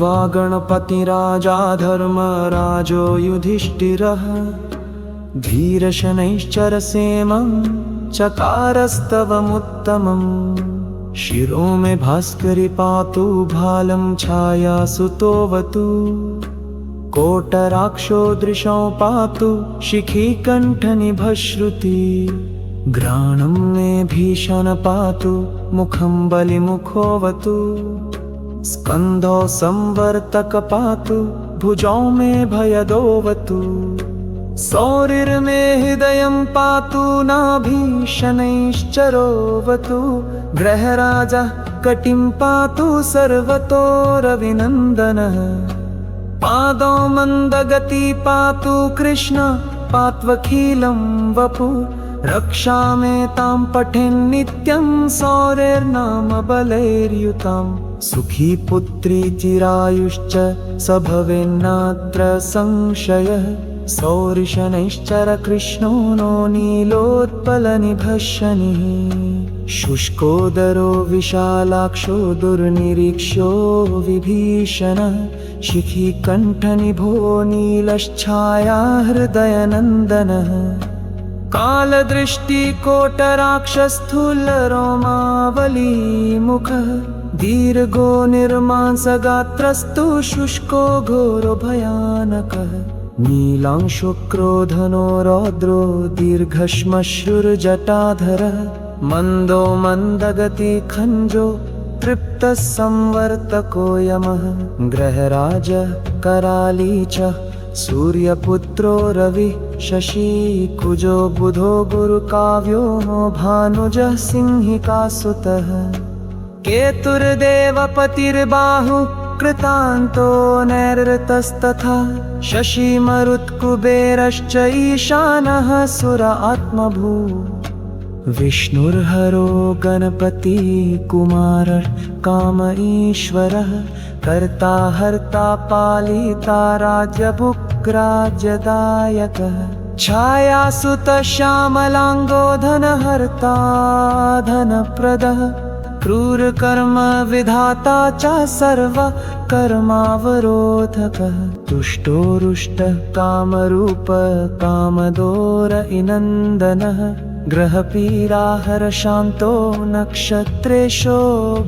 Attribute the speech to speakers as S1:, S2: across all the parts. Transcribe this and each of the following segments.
S1: लब्ध्वा गणपतिराजा धर्मराजो युधिष्ठिरः धीरशनैश्चरसेमं चकारस्तवमुत्तमम्। शिरो मे भास्करि पातु भालं छायासुतोऽवतु कोटराक्षो दृशौ पातु शिखीकण्ठनिभश्रुति। घ्राणं मे भीषण पातु मुखं बलिमुखोऽवतु स्कन्धौ संवर्तक पातु भुजौ मे भयदोऽवतु। सौरिर्मे हृदयं पातु नाभीषणैश्चरोऽवतु ग्रहराजः कटिं पातु सर्वतोरविनन्दनः। पादौ मन्दगति पातु कृष्ण पात्वखिलं वपु रक्षामेतां पठेन्नित्यं सौरेर्नाम बलैर्युताम्। सुखी पुत्री चिरायुश्च स भवेन्नात्र संशयः सौरिशनैश्चर कृष्णो नो नीलोत्पलनिभः शनिः। शुष्कोदरो विशालाक्षो दुर्निरीक्ष्यो विभीषणः शिखीकण्ठनिभो नीलश्छाया हृदयनन्दनः। कालदृष्टिकोटराक्षस्थूलरोमावलीमुखः दीर्घो निर्मांसगात्रस्तु शुष्को घोरो भयानकः। नीलांशुक्रोधनो रौद्रो दीर्घश्मश्रुर्जटाधरः मन्दो मन्दगति खञ्जो तृप्तः संवर्तको यमः। ग्रहराजः कराली च सूर्यपुत्रो रविः शशी कुजो बुधो गुरुकाव्यो भानुजः सिंहिकासुतः। केतुर्देवपतिर्बाहु कृतान्तो नैरृतस्तथा शशी मरुत्कुबेरश्च ईशानः सुर आत्मभू। विष्णुर्हरो गणपति कुमारः काम ईश्वरः कर्ता हर्ता पालिता राज्यभुक्राज्यदायकः। छायासुतः श्यामलाङ्गो धनहर्ता धनप्रदः क्रूरकर्म विधाता च सर्वकर्मावरोधकः। तुष्टो रुष्टः कामरूप कामदोर इनन्दनः ग्रहपीराहर शान्तो नक्षत्रेशो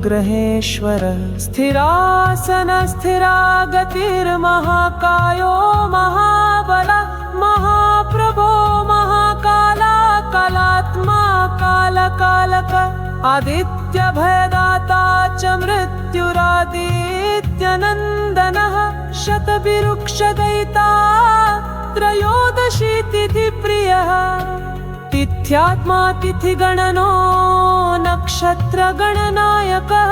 S1: ग्रहेश्वरः। स्थिरासन स्थिरागतिर्महाकायो महाबलः महाप्रभो महाकाला कालात्मा कालकालकः। आदित्यभयदाता च मृत्युरादित्यनन्दनः शतभिरुक्षदयिता त्रयोदशीतिथिप्रियः। तिथ्यात्मा तिथिगणनो नक्षत्रगणनायकः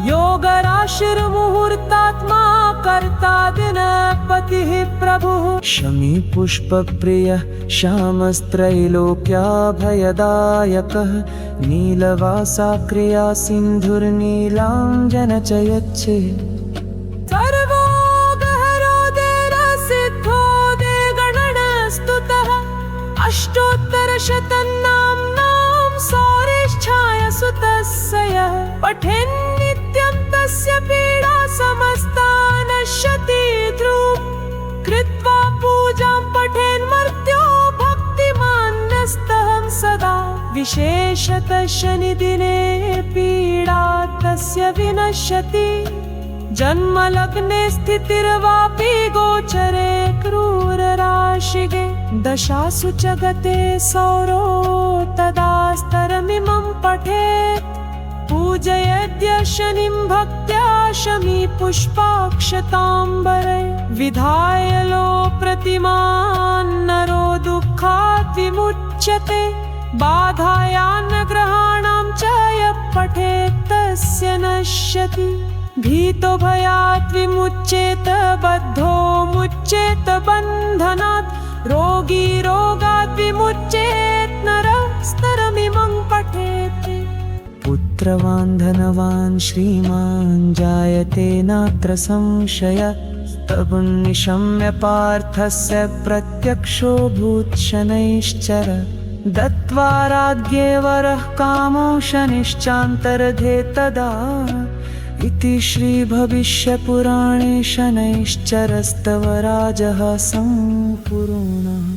S1: योगराशिर्मुहूर्तात्मा कर्ता दिनपतिः प्रभुः। शमी पुष्पप्रियः श्यामस्त्रैलोक्याभयदायकः नीलवासा क्रिया सिन्धुर्नीलाञ्जनचयच्छे। सर्वोगहरोदेरसिद्धोदेगणस्तुतः अष्टोत्तरशतनाम्नां सौरेश्छायासुतस्य यः पठेन्नित्यं तस्य पीडा समस्ता नश्यति ध्रुवं। कृत्वा पूजां पठेन्मर्त्यो भक्तिमान्यस्तहं सदा। विशेषतः शनिदिने पीडा तस्य विनश्यति। जन्मलग्ने स्थितिर्वापि गोचरे क्रूरराशिगे दशासु च गते सौरो तदा स्तरमिमं पठेत्। पूजयद्य शनिं भक्त्या शमी पुष्पाक्षताम्बरे विधाय लो प्रतिमान् नरो दुःखात् विमुच्यते। बाधायान्न ग्रहाणां च यः पठेत् तस्य नश्यति। भीतो भयात् विमुच्येत बद्धो मुच्येत बन्धनात् रोगी रोगात् विमुच्येत् नरः स्तरमिमं पठेत्। पुत्रवान् धनवान् श्रीमान् जायते नात्र संशयः तबुन्निशम्य पार्थस्य प्रत्यक्षो भूत्शनैश्चर। दत्त्वा राज्ञे वरः कामो शनिश्चान्तर्धे तदा इति श्रीभविष्यपुराणे शनैश्चरस्तवराजः सम्पूर्णः।